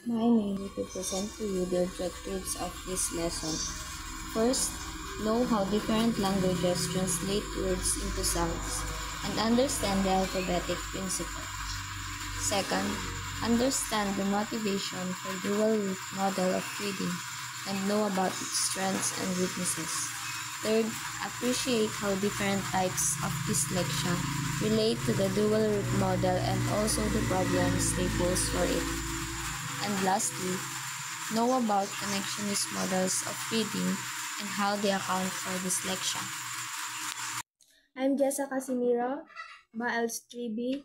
My name to present to you the objectives of this lesson. First, know how different languages translate words into sounds and understand the alphabetic principle. Second, understand the motivation for dual root model of reading and know about its strengths and weaknesses. Third, appreciate how different types of dyslexia relate to the dual root model and also the problems they pose for it. And lastly, know about connectionist models of reading and how they account for dyslexia. I'm Jessa Casimiro, Baals 3B,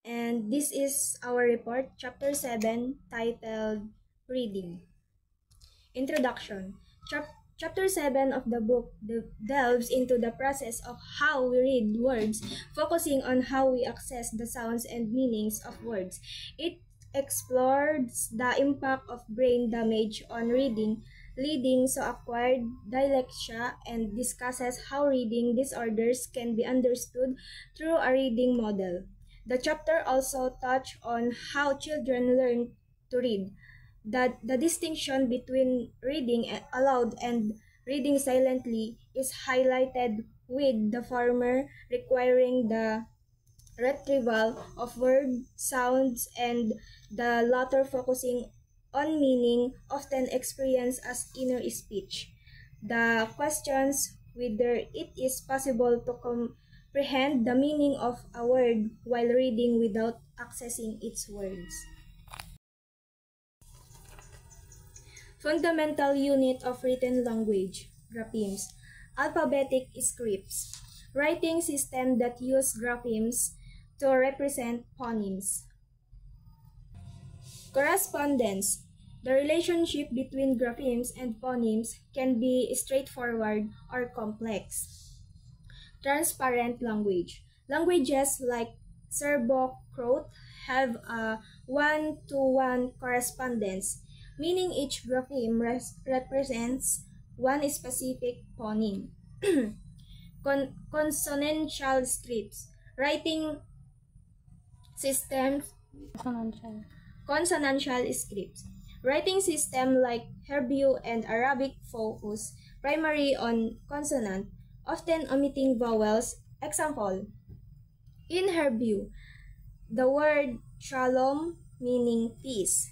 and this is our report, Chapter 7, titled Reading. Introduction. Chapter 7 of the book delves into the process of how we read words, focusing on how we access the sounds and meanings of words. It explores the impact of brain damage on reading, leading to acquired dyslexia, and discusses how reading disorders can be understood through a reading model. The chapter also touched on how children learn to read, that the distinction between reading aloud and reading silently is highlighted, with the former requiring the retrieval of word sounds and the latter focusing on meaning, often experienced as inner speech. The questions whether it is possible to comprehend the meaning of a word while reading without accessing its words. Fundamental unit of written language, graphemes. Alphabetic scripts, writing system that use graphemes to represent phonemes. Correspondence. The relationship between graphemes and phonemes can be straightforward or complex. Transparent language. Languages like Serbo-Croat have a one-to-one correspondence, meaning each grapheme represents one specific phoneme. Consonantial scripts, writing systems, consonantial scripts, writing system like Hebrew and Arabic focus primarily on consonant, often omitting vowels. Example, in Hebrew, the word shalom, meaning peace,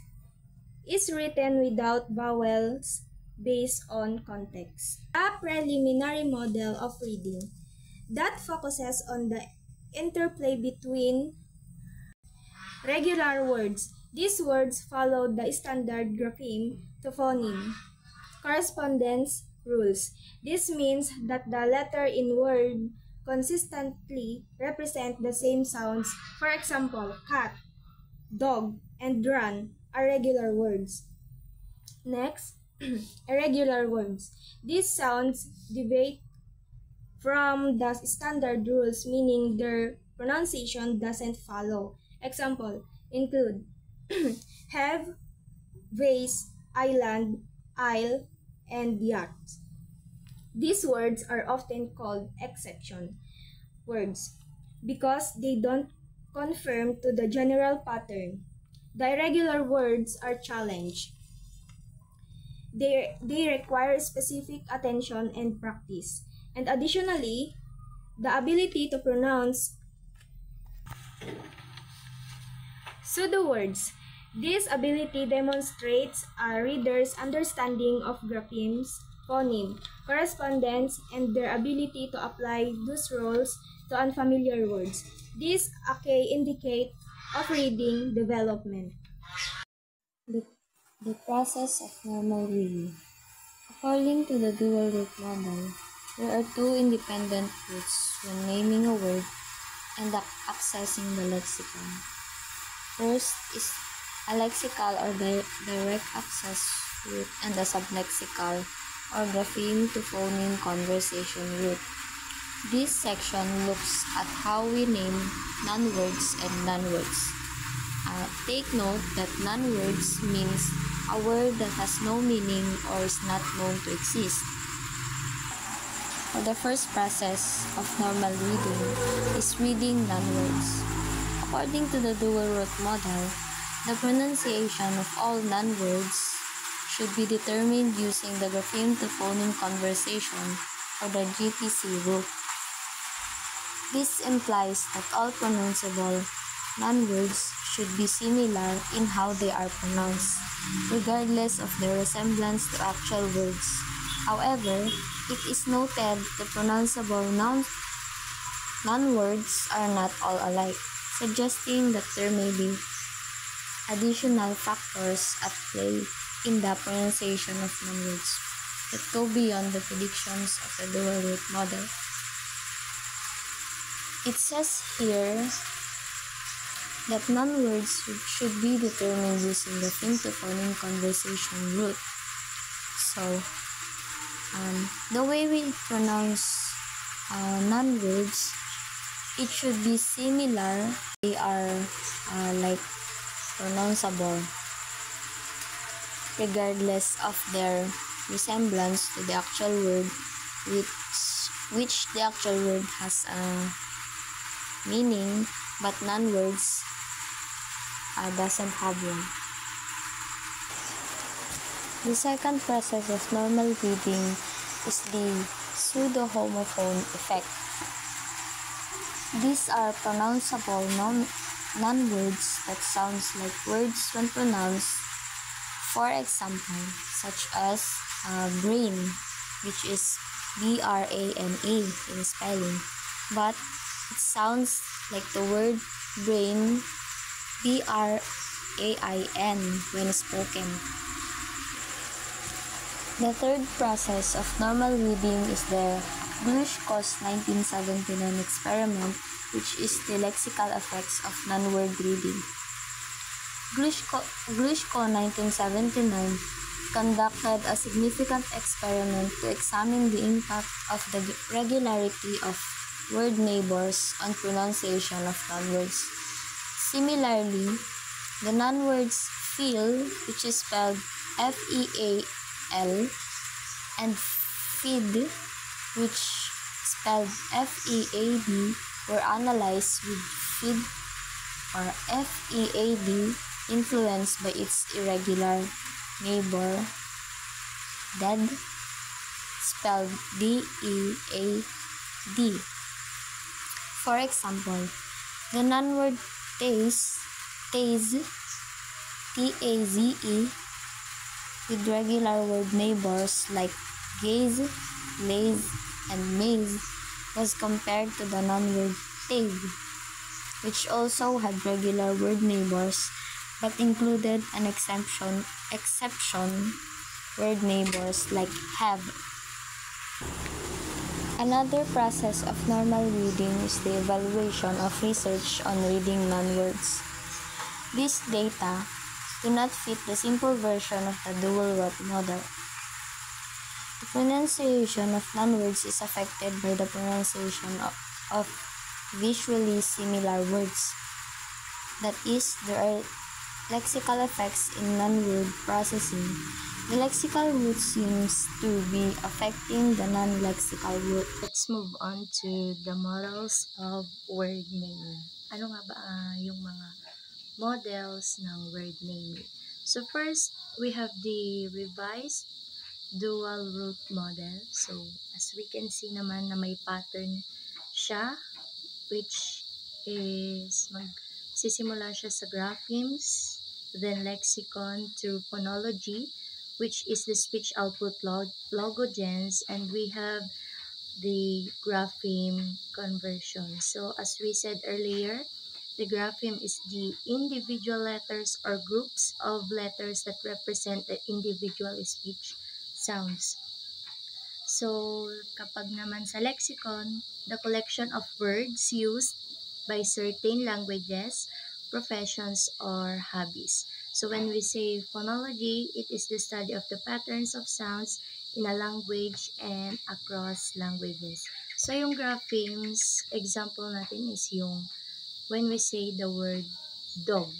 is written without vowels based on context. A preliminary model of reading that focuses on the interplay between regular words. These words follow the standard grapheme to phoneme correspondence rules. This means that the letter in word consistently represent the same sounds. For example, cat, dog, and run are regular words. Next, irregular words. These sounds deviate from the standard rules, meaning their pronunciation doesn't follow. Example include have, vase, island, isle, and yacht. These words are often called exception words because they don't conform to the general pattern. The irregular words are challenged. They require specific attention and practice. And additionally, the ability to pronounce pseudo words. This ability demonstrates a reader's understanding of graphemes, phoneme, correspondence, and their ability to apply those rules to unfamiliar words. This a key indicator of reading development. The process of normal reading. According to the dual root model, there are two independent roots when naming a word and accessing the lexicon. First is a lexical or direct access root and a sublexical or grapheme to phoneme conversation root. This section looks at how we name non-words and non-words. Take note that non-words means a word that has no meaning or is not known to exist. For the first process of normal reading is reading non-words. According to the dual root model, The pronunciation of all non-words should be determined using the grapheme to phoneme conversion, or the GTC route. This implies that all pronounceable non-words should be similar in how they are pronounced, regardless of their resemblance to actual words. However, it is noted that pronounceable non-words are not all alike, suggesting that there may be additional factors at play in the pronunciation of non-words that go beyond the predictions of the dual root model. It says here that non-words should be determined using the phoneme conversion route. So, the way we pronounce non-words, it should be similar. They are like pronounceable, regardless of their resemblance to the actual word, which the actual word has a meaning, but non-words doesn't have one. The second process of normal reading is the pseudo-homophone effect. These are pronounceable non-words that sounds like words when pronounced. For example, such as brain, which is B-R-A-N-E in spelling, but it sounds like the word brain, B-R-A-I-N, when spoken. The third process of normal reading is the Glushko's 1979 experiment, which is the lexical effects of non-word reading. Glushko 1979 conducted a significant experiment to examine the impact of the regularity of word neighbors on pronunciation of non-words. Similarly, the non-words feel, which is spelled F-E-A-L, and feed, which spelled F-E-A-D, were analyzed with feed or F-E-A-D influenced by its irregular neighbor, dead, spelled D-E-A-D. For example, the non-word taze, T-A-Z-E, with regular word neighbors like gaze, laze, and maze, was compared to the non-word tave, which also had regular word neighbors but included an exception word neighbors like have. Another process of normal reading is the evaluation of research on reading non-words. These data do not fit the simple version of the dual root model. The pronunciation of non-words is affected by the pronunciation of visually similar words. That is, there are lexical effects in non-word processing. The lexical root seems to be affecting the non-lexical root. Let's move on to the models of word naming. Ano nga ba yung mga models ng word naming? So first, we have the revised dual root model. So as we can see naman na may pattern siya, which is magsisimula siya sa graphemes, then lexicon to phonology, which is the speech output logogens, and we have the grapheme conversion. So as we said earlier, the grapheme is the individual letters or groups of letters that represent the individual speech sounds. So kapag naman sa lexicon, the collection of words used by certain languages, professions, or hobbies. So when we say phonology, it is the study of the patterns of sounds in a language and across languages. So yung graphemes, example natin is yung when we say the word dog.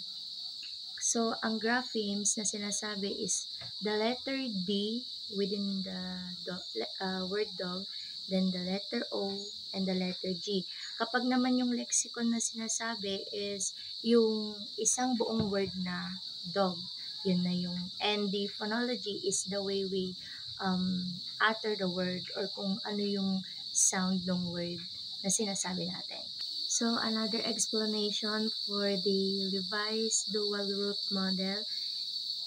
So ang graphemes na sinasabi is the letter D within the word dog then the letter O, and the letter G. Kapag naman yung lexicon na sinasabi is yung isang buong word na dog, yun na yung, and the phonology is the way we utter the word or kung ano yung sound ng word na sinasabi natin. So, another explanation for the revised dual root model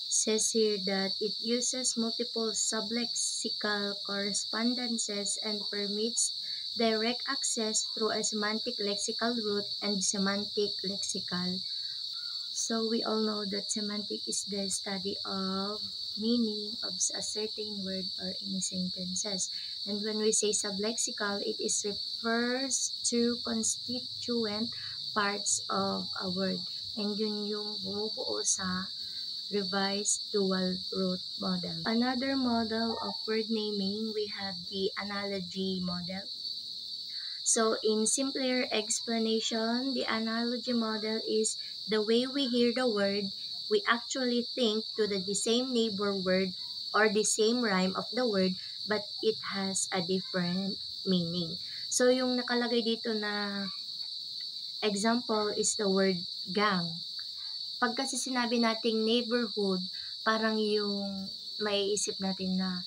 says here that it uses multiple sublexical correspondences and permits direct access through a semantic lexical root and semantic lexical. So we all know that semantic is the study of meaning of a certain word or in sentences. And when we say sublexical, it is refers to constituent parts of a word. And yun yung bumubuo sa revised dual root model. Another model of word naming, we have the analogy model. So in simpler explanation, the analogy model is the way we hear the word, we actually think to the same neighbor word or the same rhyme of the word, but it has a different meaning. So yung nakalagay dito na example is the word gang. Pag kasi sinabi nating neighborhood, parang yung maiisip natin na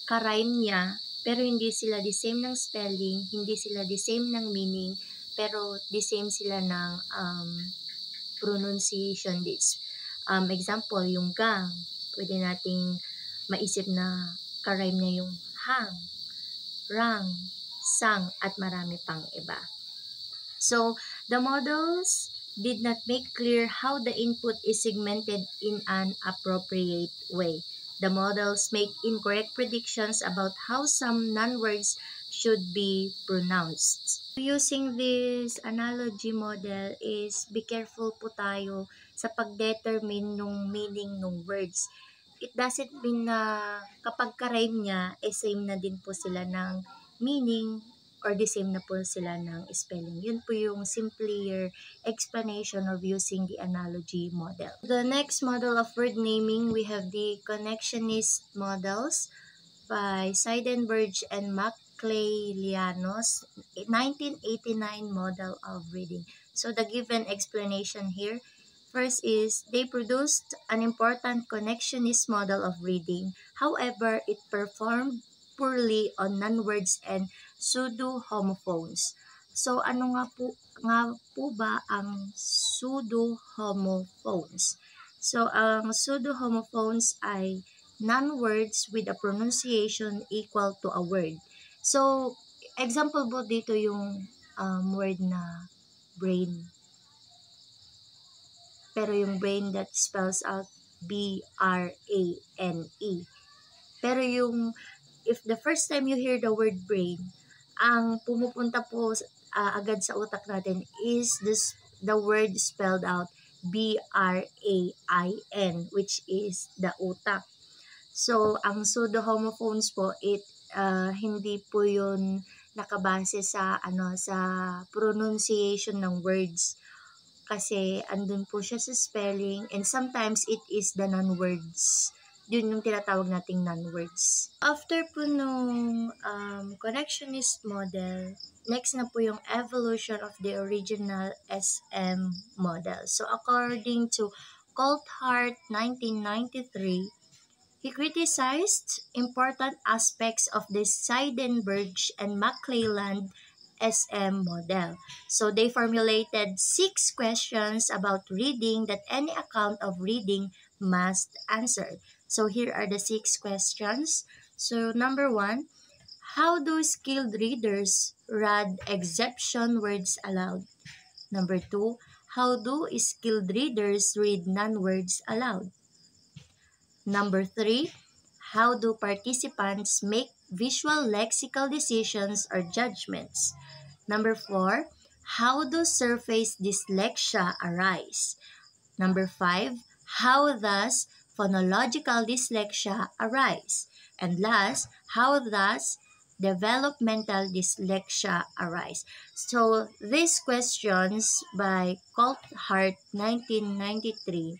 ka-rhyme niya, pero hindi sila the same ng spelling, hindi sila the same ng meaning, pero the same sila ng pronunciation. Example, yung gang, pwede nating maisip na ka-rhyme niya yung hang, rang, sang, at marami pang iba. So, the models did not make clear how the input is segmented in an appropriate way. The models make incorrect predictions about how some non-words should be pronounced. Using this analogy model is be careful po tayo sa pag-determine ng meaning ng words. It doesn't mean na kapag ka-rhyme niya, same na din po sila ng meaning or the same na po sila ng spelling. Yun po yung simpler explanation of using the analogy model. The next model of word naming, we have the connectionist models by Seidenberg and Maclelianos, 1989 model of reading. So the given explanation here, first is they produced an important connectionist model of reading. However, it performed poorly on non-words and pseudo-homophones. So, ano nga po ba ang pseudo-homophones? So, ang pseudo-homophones ay non-words with a pronunciation equal to a word. So, example po dito yung word na brain. Pero yung brain that spells out B-R-A-N-E. Pero yung if the first time you hear the word brain, ang pumupunta po agad sa utak natin is the word spelled out B-R-A-I-N, which is the utak. So, ang pseudo-homophones po, hindi po yun nakabase sa pronunciation ng words. Kasi andun po siya sa spelling and sometimes it is the non-words. Yun yung tinatawag nating non-words. After po nung connectionist model, next na po yung evolution of the original SM model. So according to Coulthard 1993, he criticized important aspects of the Seidenberg and McClelland SM model. So they formulated 6 questions about reading that any account of reading must answer. So here are the 6 questions. So number 1, how do skilled readers read exception words aloud? Number 2, how do skilled readers read non-words aloud? Number 3, how do participants make visual lexical decisions or judgments? Number 4, how do surface dyslexia arise? Number 5, how does phonological dyslexia arise? And last, how does developmental dyslexia arise? So, these questions by Coulthard 1993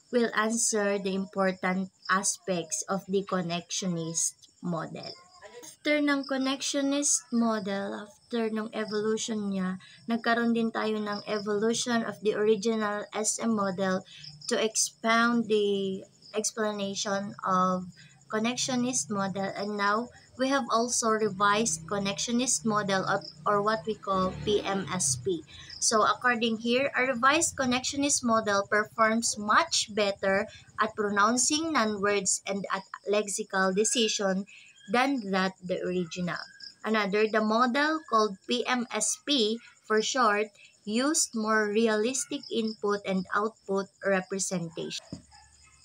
will answer the important aspects of the connectionist model. After ng connectionist model, after ng evolution niya, nagkaroon din tayo ng evolution of the original SM model to expound the explanation of connectionist model, and now we have also revised connectionist model or what we call PMSP. So according here, a revised connectionist model performs much better at pronouncing non-words and at lexical decision than that the original. Another, the model called PMSP for short, used more realistic input and output representation.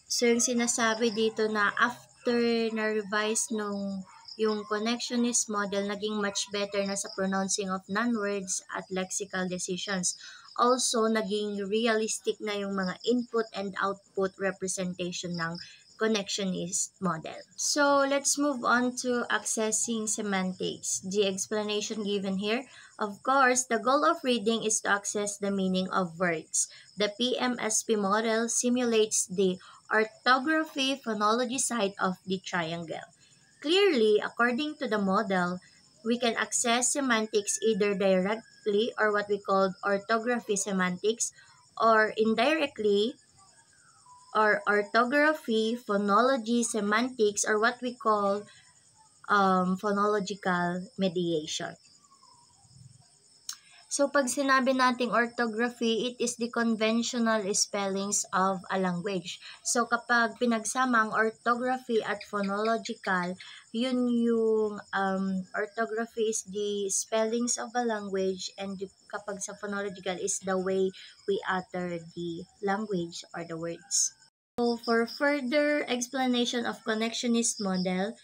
So yung sinasabi dito na after na-revise nung yung connectionist model, naging much better na sa pronouncing of non-words at lexical decisions. Also, naging realistic na yung mga input and output representation ng connectionist model. So, let's move on to accessing semantics. The explanation given here, of course, the goal of reading is to access the meaning of words. The PMSP model simulates the orthography phonology side of the triangle. Clearly, according to the model, we can access semantics either directly or what we call orthography semantics, or indirectly or orthography phonology semantics, or what we call phonological mediation. So, pag sinabi nating orthography, it is the conventional spellings of a language. So, kapag pinagsama ang orthography at phonological, yun yung orthography is the spellings of a language, and kapag sa phonological is the way we utter the language or the words. So, for further explanation of connectionist model,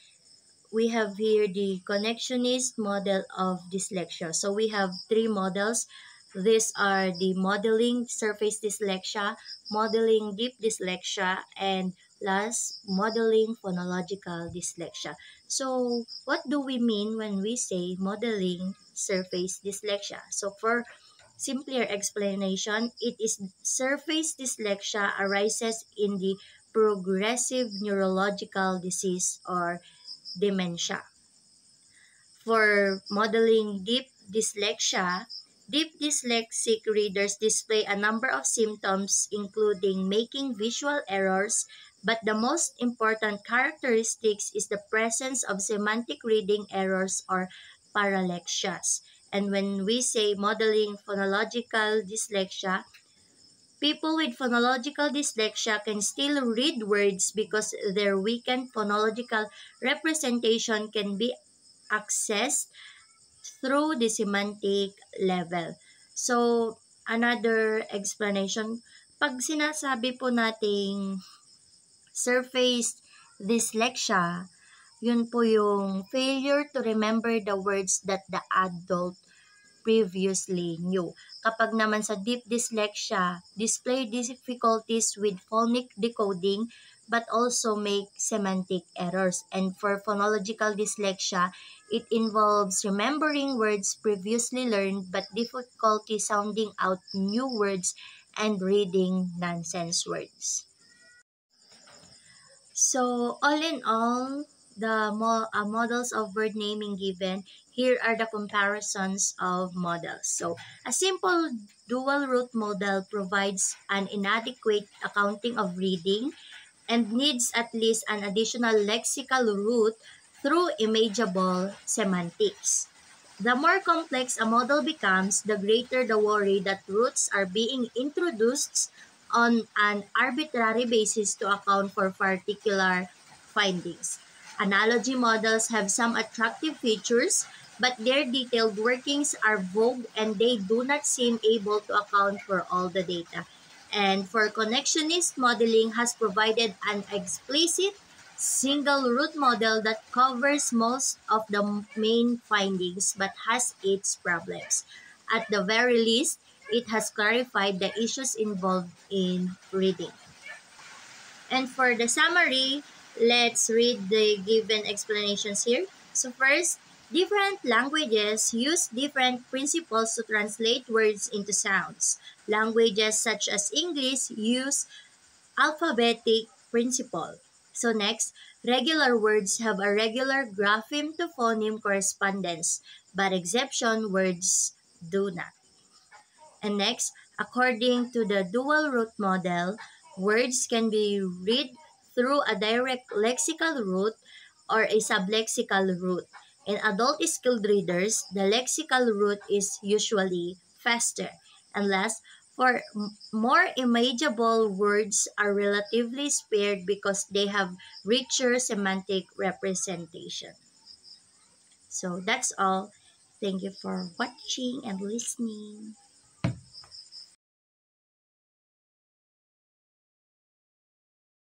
we have here the connectionist model of dyslexia. So we have three models. These are the modeling surface dyslexia, modeling deep dyslexia, and last, modeling phonological dyslexia. So what do we mean when we say modeling surface dyslexia? So for simpler explanation, it is surface dyslexia arises in the progressive neurological disease or dementia. For modeling deep dyslexia, deep dyslexic readers display a number of symptoms including making visual errors, but the most important characteristics is the presence of semantic reading errors or paralecsias. And when we say modeling phonological dyslexia, people with phonological dyslexia can still read words because their weakened phonological representation can be accessed through the semantic level. So, another explanation, pag sinasabi po nating surface dyslexia, yun po yung failure to remember the words that the adult previously knew. Kapag naman sa deep dyslexia, display difficulties with phonic decoding but also make semantic errors. And for phonological dyslexia, it involves remembering words previously learned but difficulty sounding out new words and reading nonsense words. So, all in all, the models of word naming given, here are the comparisons of models. So, a simple dual root model provides an inadequate accounting of reading and needs at least an additional lexical root through imageable semantics. The more complex a model becomes, the greater the worry that roots are being introduced on an arbitrary basis to account for particular findings. Analogy models have some attractive features, but their detailed workings are vague and they do not seem able to account for all the data. And for connectionist modeling has provided an explicit single root model that covers most of the main findings but has its problems. At the very least, it has clarified the issues involved in reading. And for the summary, let's read the given explanations here. So first, different languages use different principles to translate words into sounds. Languages such as English use alphabetic principle. So next, regular words have a regular grapheme to phoneme correspondence, but exception words do not. And next, according to the dual root model, words can be read through a direct lexical route or a sublexical route. In adult skilled readers, the lexical route is usually faster. And last, for more imageable words are relatively spared because they have richer semantic representation. So that's all. Thank you for watching and listening.